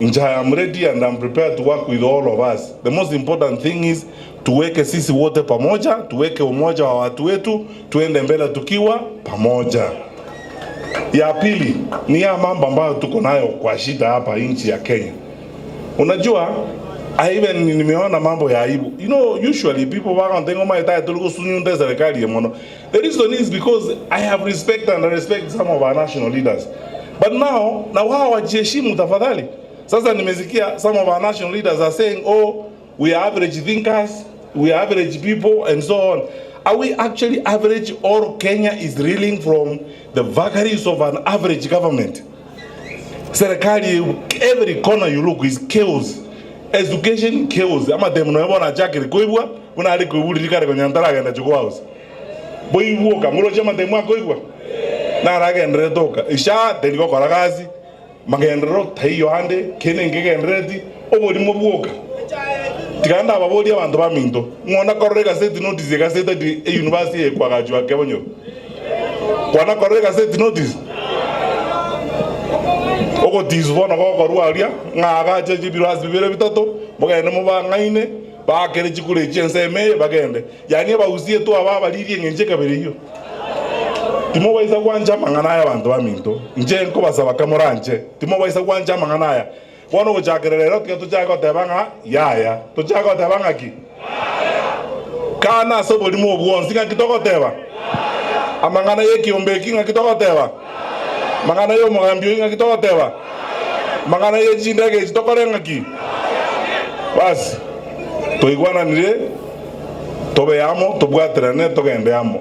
I'm ready and I'm prepared to work with all of us. The most important thing is tuweke sisi wote pamoja, tuweke umoja wa watu wetu, tuende mbele tukiwa pamoja. Ya pili ni ya mambo ambayo tuko nayo kwa shida hapa nchi ya Kenya. Unajua, nimeona mambo ya aibu. You know, usually people wako ndengo maita tuliko sunyunde serikali yemono. The reason is because I have respect and I respect some of our national leaders. But now wao wajiheshimu tafadhali. Sasa nimesikia some of our national leaders are saying, oh, we are average thinkers, we are average people, and so on. Are we actually average, or Kenya is reeling from the vagaries of an average government? Serikali, every corner you look is chaos. Education chaos. Ama demno ebo na chakiri koibwa, una ali koibuli dikare ko nyantara genda chukua house. Boibu ka mulo chama demwa koibwa. Na ragaendre toka. Isha deliko koragazi. Magendro tayo hande kene ngegendredi obodi mobuoka. Tikanda ababodi abantu baminto. Ngona korrega state notice ka state di university e kwa gajwa kebonyo. Kwana korrega state notice. Oko disvona ko korwa aria ngaga cheji biras bibere bitoto bogene mo bangaine ba kere chikule chense me bagende. Yani bauzie to ababa lirie ngenje kabere hiyo. Timo waisa kwanja manganaya abantu baminto nje nko basaba kamoranje timo waisa kwanja manganaya wono uchakerero ke tuchako tebanga yaya tuchako tebanga ki kana sobodi mo bwonzi ka kitoko teba amangana yeki ombeki nga kitoko teba mangana yo mogambio nga kitoko teba mangana yeji ndege kitoko renga ki bas toigwana nire tobe amo tobwatrane togende amo.